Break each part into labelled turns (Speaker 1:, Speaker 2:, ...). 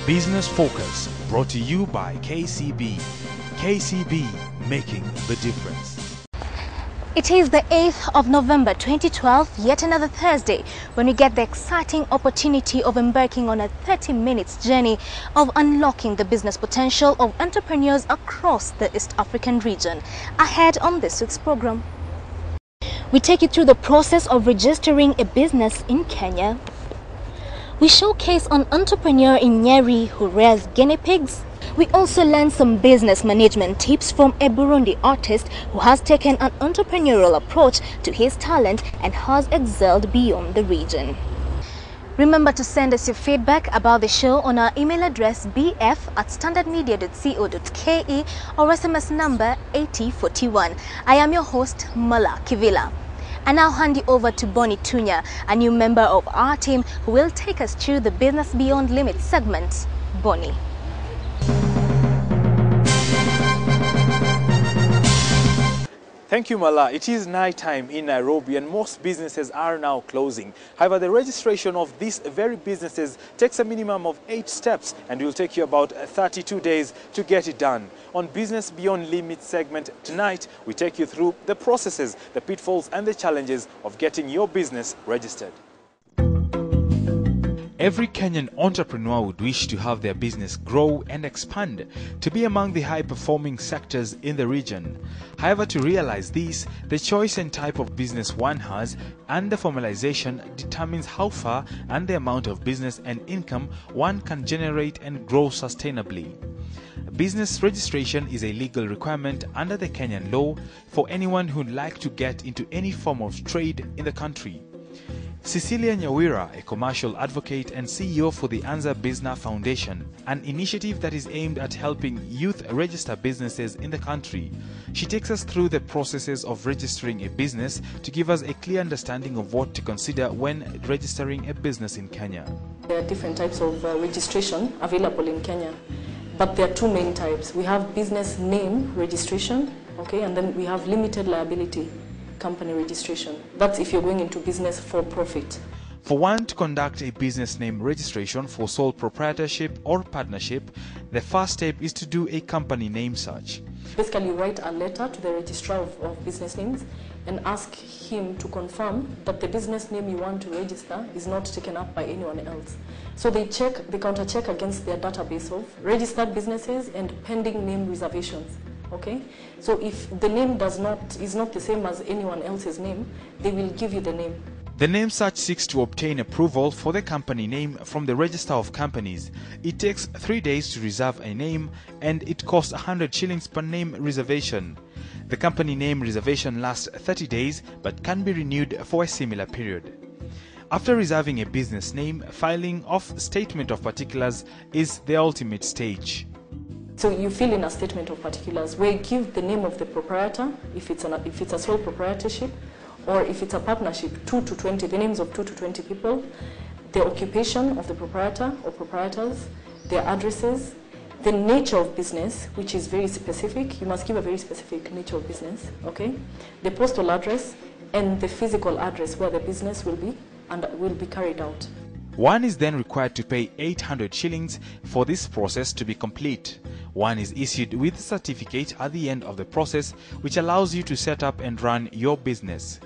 Speaker 1: Business Focus, brought to you by KCB. KCB, making the difference.
Speaker 2: It is the 8th of November 2012, yet another Thursday, when we get the exciting opportunity of embarking on a 30-minute journey of unlocking the business potential of entrepreneurs across the East African region. Ahead on this week's program, we take you through the process of registering a business in Kenya. We showcase an entrepreneur in Nyeri who rears guinea pigs. We also learn some business management tips from a Burundi artist who has taken an entrepreneurial approach to his talent and has excelled beyond the region. Remember to send us your feedback about the show on our email address bf@standardmedia.co.ke or SMS number 8041. I am your host, Mala Kivila. I now hand you over to Bonnie Tunya, a new member of our team who will take us through the Business Beyond Limits segment. Bonnie.
Speaker 1: Thank you, Mala. It is night time in Nairobi and most businesses are now closing. However, the registration of these very businesses takes a minimum of 8 steps and it will take you about 32 days to get it done. On Business Beyond Limits segment tonight, we take you through the processes, the pitfalls and the challenges of getting your business registered. Every Kenyan entrepreneur would wish to have their business grow and expand to be among the high-performing sectors in the region. However, to realize this, the choice and type of business one has and the formalization determines how far and the amount of business and income one can generate and grow sustainably. Business registration is a legal requirement under the Kenyan law for anyone who'd like to get into any form of trade in the country. Cecilia Nyawira, a commercial advocate and CEO for the Anza Business Foundation, an initiative that is aimed at helping youth register businesses in the country. She takes us through the processes of registering a business to give us a clear understanding of what to consider when registering a business in Kenya.
Speaker 3: There are different types of registration available in Kenya, but there are 2 main types. We have business name registration, okay, and then we have limited liability company registration. That's if you're going into business for profit.
Speaker 1: For one to conduct a business name registration for sole proprietorship or partnership, the first step is to do a company name search.
Speaker 3: Basically, you write a letter to the registrar of business names and ask him to confirm that the business name you want to register is not taken up by anyone else. So they counter check against their database of registered businesses and pending name reservations. Okay, so if the name is not the same as anyone else's name, they will give you the name.
Speaker 1: The name search seeks to obtain approval for the company name from the Register of Companies. It takes 3 days to reserve a name and it costs 100 shillings per name reservation. The company name reservation lasts 30 days but can be renewed for a similar period. After reserving a business name, filing of Statement of Particulars is the ultimate stage.
Speaker 3: So you fill in a statement of particulars where you give the name of the proprietor, if it's a sole proprietorship, or if it's a partnership, 2 to 20, the names of 2 to 20 people, the occupation of the proprietor or proprietors, their addresses, the nature of business, which is very specific. You must give a very specific nature of business, okay? The postal address and the physical address where the business will be carried out.
Speaker 1: One is then required to pay 800 shillings for this process to be complete. One is issued with a certificate at the end of the process which allows you to set up and run your business.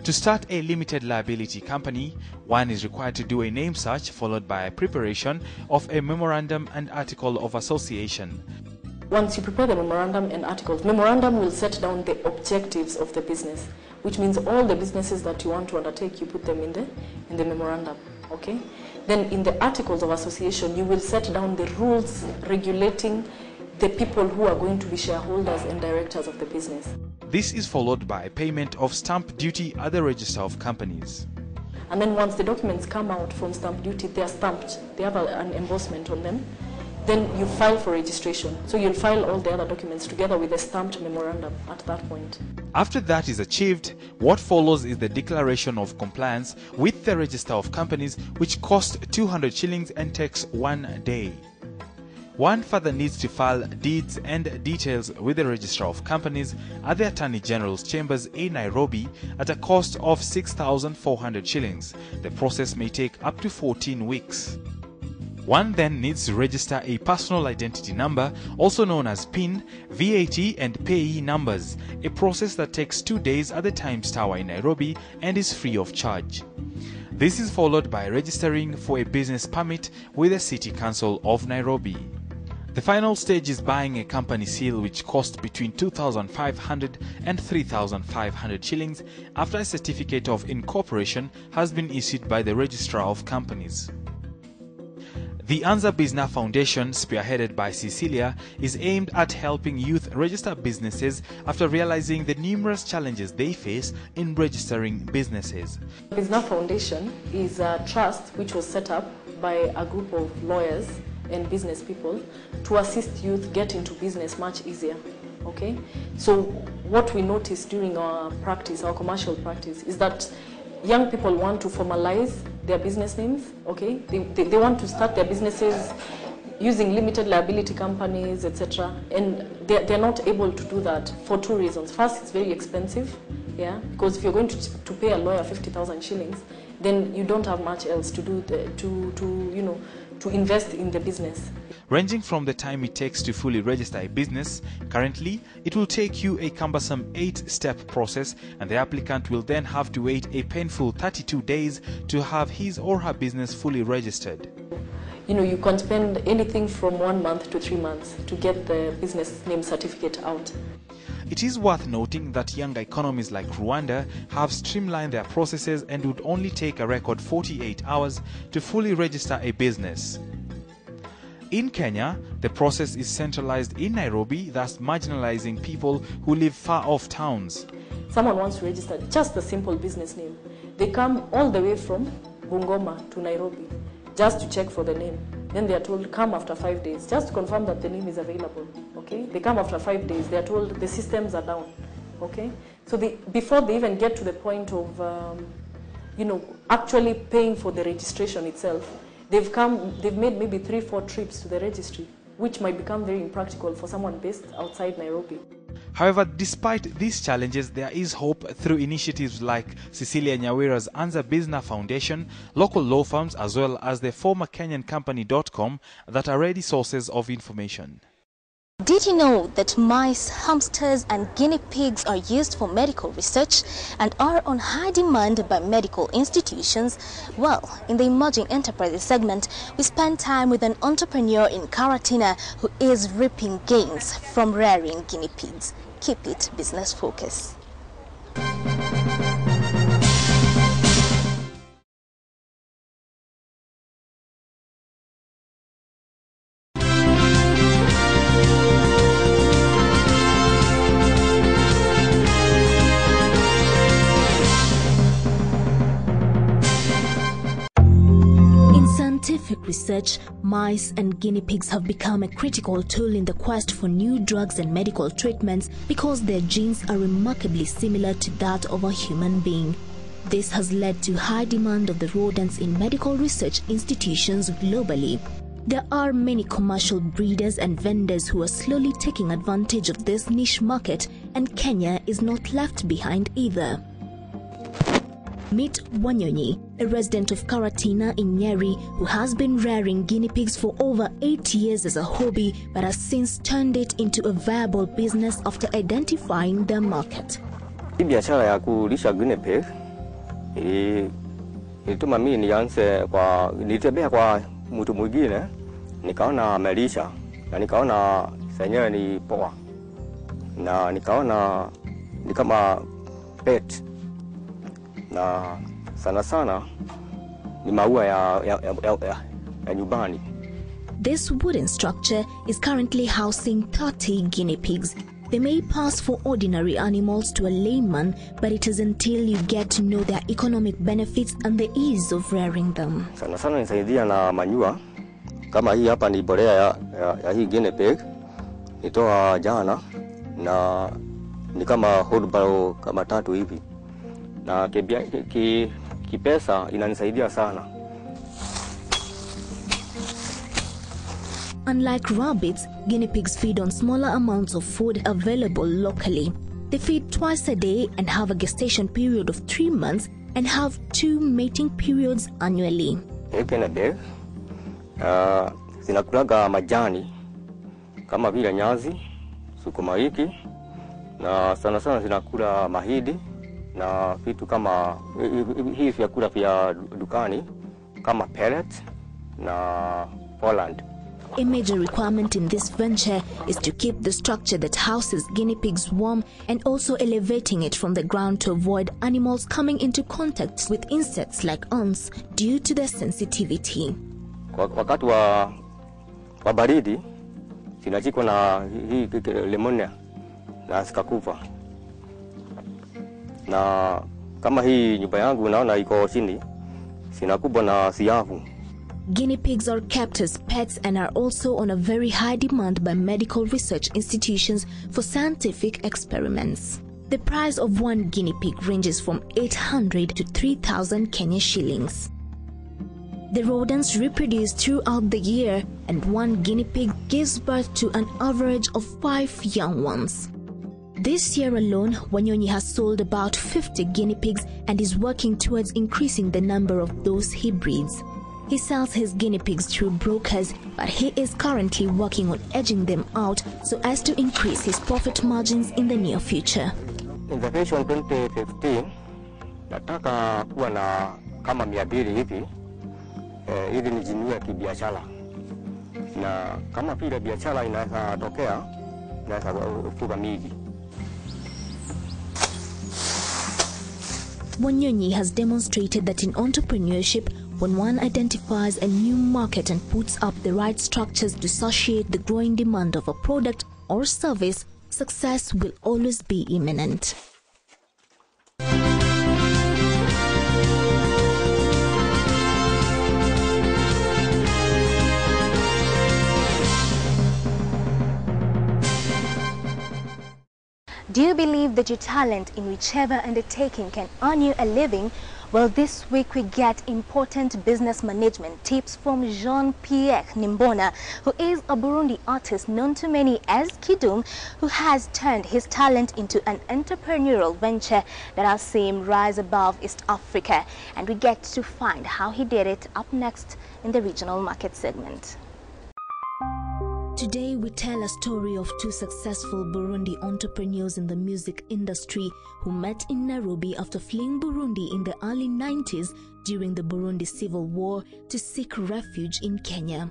Speaker 1: To start a limited liability company, one is required to do a name search followed by a preparation of a memorandum and article of association.
Speaker 3: Once you prepare the memorandum and articles, memorandum will set down the objectives of the business, which means all the businesses that you want to undertake, you put them in the memorandum. Okay? Then in the articles of association, you will set down the rules regulating the people who are going to be shareholders and directors of the business.
Speaker 1: This is followed by payment of stamp duty at the Register of Companies.
Speaker 3: And then once the documents come out from stamp duty, they are stamped, they have an embossment on them, then you file for registration. So you'll file all the other documents together with a stamped memorandum at that point.
Speaker 1: After that is achieved, what follows is the declaration of compliance with the Register of Companies, which costs 200 shillings and takes 1 day. One further needs to file deeds and details with the Registrar of Companies at the Attorney General's chambers in Nairobi at a cost of 6,400 shillings. The process may take up to 14 weeks. One then needs to register a personal identity number, also known as PIN, VAT and payee numbers, a process that takes 2 days at the Times Tower in Nairobi and is free of charge. This is followed by registering for a business permit with the City Council of Nairobi. The final stage is buying a company seal, which costs between 2,500 and 3,500 shillings after a certificate of incorporation has been issued by the Registrar of Companies. The Anza Bizna Foundation, spearheaded by Cecilia, is aimed at helping youth register businesses after realizing the numerous challenges they face in registering businesses.
Speaker 3: Bizna Foundation is a trust which was set up by a group of lawyers and business people to assist youth get into business much easier. Okay, so what we noticed during our practice, our commercial practice, is that young people want to formalize their business names. Okay, they want to start their businesses using limited liability companies, etc. And they're not able to do that for two reasons. First, it's very expensive, yeah, because if you're going to pay a lawyer 50,000 shillings, then you don't have much else to do to invest in the business.
Speaker 1: Ranging from the time it takes to fully register a business, currently it will take you a cumbersome 8-step process, and the applicant will then have to wait a painful 32 days to have his or her business fully registered.
Speaker 3: You can spend anything from 1 month to 3 months to get the business name certificate out.
Speaker 1: It is worth noting that younger economies like Rwanda have streamlined their processes and would only take a record 48 hours to fully register a business. In Kenya, the process is centralized in Nairobi, thus marginalizing people who live far off towns.
Speaker 3: Someone wants to register just a simple business name. They come all the way from Bungoma to Nairobi just to check for the name. Then they are told, come after 5 days, just to confirm that the name is available. Okay? They come after 5 days, they are told the systems are down. Okay? So before they even get to the point of, actually paying for the registration itself, they've made maybe 3-4 trips to the registry, which might become very impractical for someone based outside Nairobi.
Speaker 1: However, despite these challenges, there is hope through initiatives like Cecilia Nyawira's Anza Bizna Foundation, local law firms, as well as the former KenyanCompany.com that are ready sources of information.
Speaker 2: Did you know that mice, hamsters and guinea pigs are used for medical research and are on high demand by medical institutions? Well, in the Emerging Enterprises segment, we spend time with an entrepreneur in Karatina who is reaping gains from rearing guinea pigs. Keep it business focused. Scientific research, mice and guinea pigs have become a critical tool in the quest for new drugs and medical treatments because their genes are remarkably similar to that of a human being. This has led to high demand of the rodents in medical research institutions globally. There are many commercial breeders and vendors who are slowly taking advantage of this niche market, and Kenya is not left behind either. Meet Wanyonyi, a resident of Karatina in Nyeri, who has been rearing guinea pigs for over 8 years as a hobby, but has since turned it into a viable business after identifying the market.
Speaker 4: Biashara ya kulisha guinea pig ilituma mimi nianze nilitembea kwa mtu mwingine, nikaona amelisha na nikaona senyewe ni poa, na nikaona ni kama pet, na sana ni maua ya nyumbani.
Speaker 2: This wooden structure is currently housing 30 guinea pigs. They may pass for ordinary animals to a layman, but it is until you get to know their economic benefits and the ease of rearing them.
Speaker 4: Sana nisaidia na manure. Kama hii hapa ni bolea ya hii guinea pig. Nitoa jana na ni kama wheelbarrow kama 3 hivi. Na kipesa inanisaidia sana.
Speaker 2: Unlike rabbits, guinea pigs feed on smaller amounts of food available locally. They feed twice a day and have a gestation period of 3 months and have 2 mating periods annually.
Speaker 4: Guinea pig zinakulaga majani kama vile nyazi, sukuma wiki, na sana sana zinakula mahidi na vitu kama hivi vyakula vya dukani kama pellet na Poland.
Speaker 2: A major requirement in this venture is to keep the structure that houses guinea pigs warm and also elevating it from the ground to avoid animals coming into contact with insects like ants due to their sensitivity.
Speaker 4: Wakati wa baridi zinachikwa na hii pneumonia na zikakufa. Na kama hii nyumba yangu unaona iko chini, zinakumbwa na siafu.
Speaker 2: Guinea pigs are kept as pets and are also on a very high demand by medical research institutions for scientific experiments. The price of one guinea pig ranges from 800 to 3,000 Kenya shillings. The rodents reproduce throughout the year, and one guinea pig gives birth to an average of 5 young ones. This year alone, Wanyonyi has sold about 50 guinea pigs and is working towards increasing the number of those he breeds. He sells his guinea pigs through brokers, but he is currently working on edging them out so as to increase his profit margins in the near future.
Speaker 4: In the vision 2015, nataka kuwa na kama 200 hivi, ili nijinue kibiashara. Na kama pia biashara inaweza tokea, inaweza kufuga miji.
Speaker 2: Wanyonyi has demonstrated that in entrepreneurship, when one identifies a new market and puts up the right structures to satiate the growing demand of a product or service, success will always be imminent.
Speaker 5: Do you believe that your talent in whichever undertaking can earn you a living? Well, this week we get important business management tips from Jean Pierre Nimbona, who is a Burundi artist known to many as Kidum, who has turned his talent into an entrepreneurial venture that has seen him rise above East Africa. And we get to find how he did it up next in the regional market segment.
Speaker 2: Today we tell a story of two successful Burundi entrepreneurs in the music industry who met in Nairobi after fleeing Burundi in the early 90s during the Burundi Civil War to seek refuge in Kenya.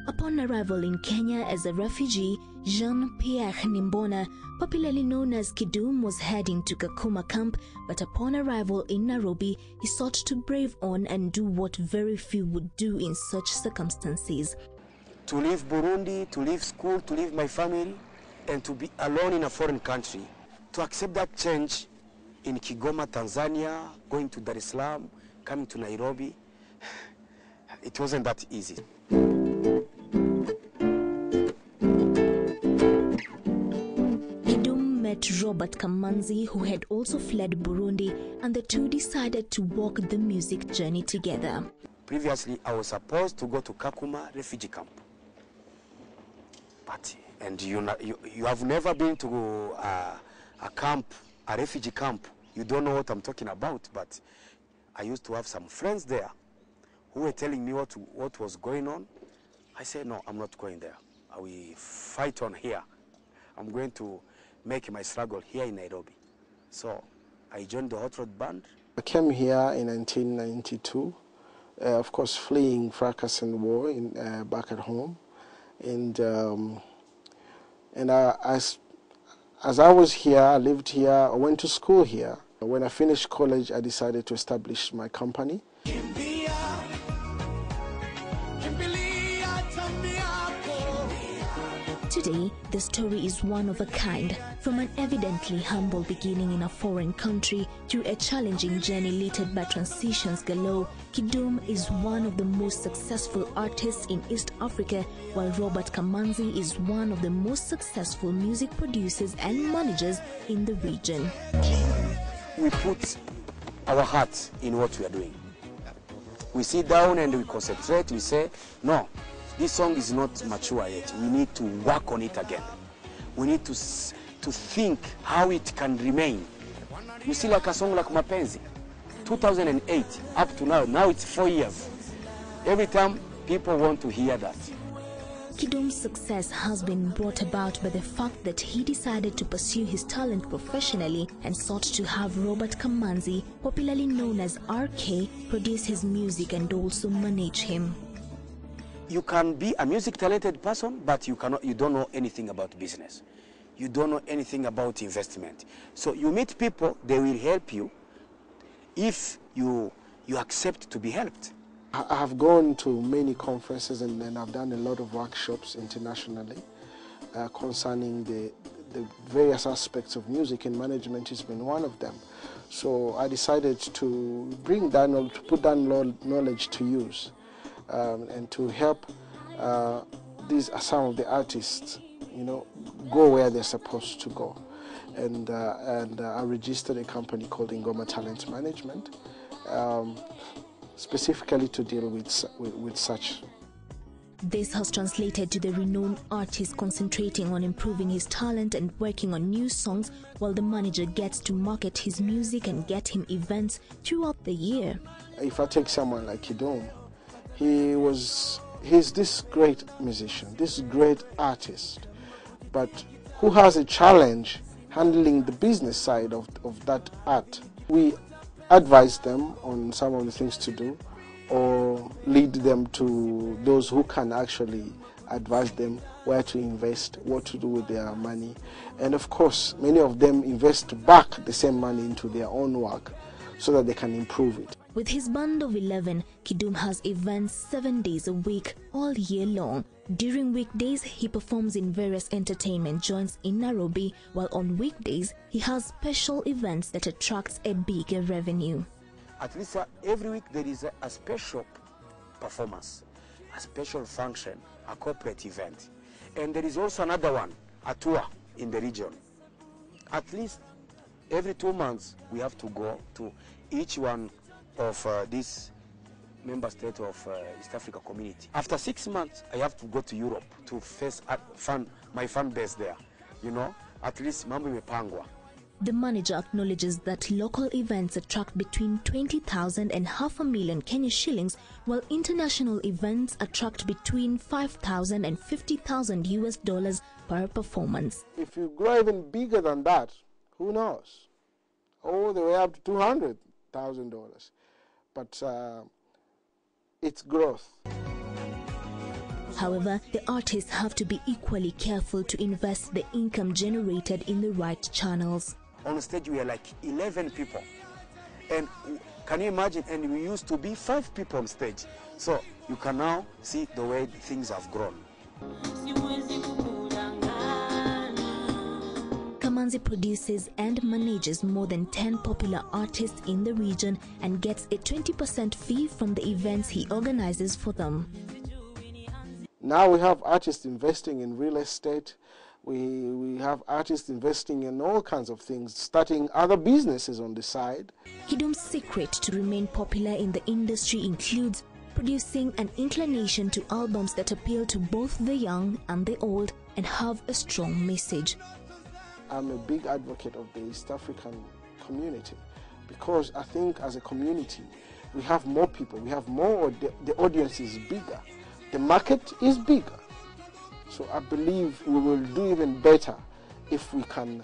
Speaker 2: Upon arrival in Kenya as a refugee, Jean Pierre Nimbona, popularly known as Kidum, was heading to Kakuma camp, but upon arrival in Nairobi, he sought to brave on and do what very few would do in such circumstances.
Speaker 6: To leave Burundi, to leave school, to leave my family, and to be alone in a foreign country. To accept that change in Kigoma, Tanzania, going to Dar es Salaam, coming to Nairobi, it wasn't that easy.
Speaker 2: Kidum met Robert Kamanzi, who had also fled Burundi, and the two decided to walk the music journey together.
Speaker 6: Previously, I was supposed to go to Kakuma refugee camp. And you have never been to a camp, a refugee camp. You don't know what I'm talking about, but I used to have some friends there who were telling me what was going on. I said, no, I'm not going there. I will fight on here. I'm going to make my struggle here in Nairobi. So I joined the Hot Rod Band.
Speaker 7: I came here in 1992, of course fleeing fracas and war back at home. And as I was here, I lived here, I went to school here. When I finished college, I decided to establish my company.
Speaker 2: Today, the story is one of a kind. From an evidently humble beginning in a foreign country through a challenging journey littered by transitions galore, Kidum is one of the most successful artists in East Africa, while Robert Kamanzi is one of the most successful music producers and managers in the region.
Speaker 6: We put our hearts in what we are doing. We sit down and we concentrate, we say, no, this song is not mature yet. We need to work on it again. We need to think how it can remain. You see, like a song like Mapenzi, 2008 up to now it's 4 years. Every time People want to hear that.
Speaker 5: Kidum's success has been brought about by the fact that he decided to pursue his talent professionally and sought to have Robert Kamanzi, popularly known as RK, produce his music and also manage him.
Speaker 6: You can be a music talented person, but you don't know anything about business. You don't know anything about investment. So you meet people, they will help you if you accept to be helped.
Speaker 7: I have gone to many conferences and I've done a lot of workshops internationally concerning the various aspects of music, and management has been one of them. So I decided to bring that knowledge, to put that knowledge to use, and to help some of the artists, go where they're supposed to go. And I registered a company called Ngoma Talent Management, specifically to deal with such.
Speaker 5: This has translated to the renowned artist concentrating on improving his talent and working on new songs, while the manager gets to market his music and get him events throughout the year.
Speaker 7: If I take someone like Kidum, he's this great musician, this great artist, but who has a challenge handling the business side of that art. We advise them on some of the things to do, or lead them to those who can actually advise them where to invest, what to do with their money. And of course, many of them invest back the same money into their own work so that they can improve it.
Speaker 5: With his band of 11, Kidum has events 7 days a week, all year long. During weekdays, he performs in various entertainment joints in Nairobi, while on weekdays, he has special events that attracts a bigger revenue.
Speaker 6: At least every week there is a special performance, a special function, a corporate event. And there is also another one, a tour in the region. At least every 2 months, we have to go to each one of these member states of East Africa community. After 6 months, I have to go to Europe to face my fan base there. At least mambo imepangwa.
Speaker 5: The manager acknowledges that local events attract between 20,000 and $500,000 Kenya shillings, while international events attract between 5,000 and 50,000 US dollars per performance.
Speaker 7: If you grow even bigger than that, who knows? All the way up to $200,000. But it's growth.
Speaker 5: However, the artists have to be equally careful to invest the income generated in the right channels.
Speaker 6: On stage, we are like 11 people. And can you imagine? And we used to be 5 people on stage. So you can now see the way things have grown.
Speaker 5: Kamanzi produces and manages more than 10 popular artists in the region and gets a 20% fee from the events he organizes for them.
Speaker 7: Now we have artists investing in real estate. We have artists investing in all kinds of things, starting other businesses on the side.
Speaker 5: Kidum's secret to remain popular in the industry includes producing an inclination to albums that appeal to both the young and the old and have a strong message.
Speaker 7: I'm a big advocate of the East African community because I think as a community we have more people, we have more, the audience is bigger, the market is bigger. So I believe we will do even better if we can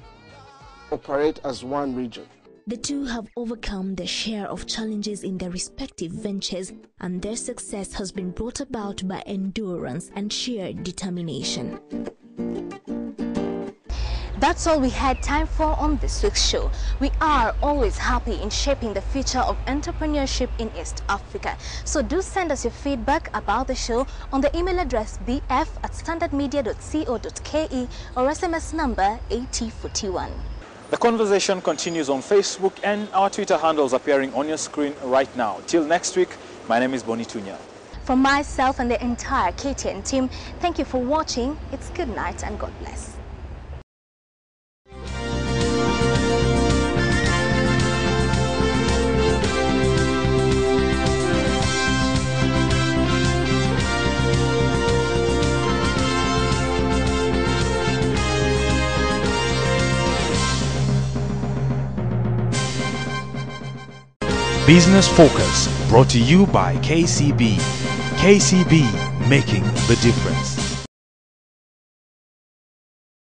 Speaker 7: operate as one region.
Speaker 5: The two have overcome their share of challenges in their respective ventures, and their success has been brought about by endurance and sheer determination.
Speaker 2: That's all we had time for on this week's show. We are always happy in shaping the future of entrepreneurship in East Africa. So do send us your feedback about the show on the email address bf@standardmedia.co.ke or SMS number 8041.
Speaker 1: The conversation continues on Facebook and our Twitter handles appearing on your screen right now. Till next week, my name is Boni Tunya.
Speaker 2: From myself and the entire KTN team, thank you for watching. It's good night and God bless.
Speaker 1: Business Focus, brought to you by KCB. KCB, making the difference.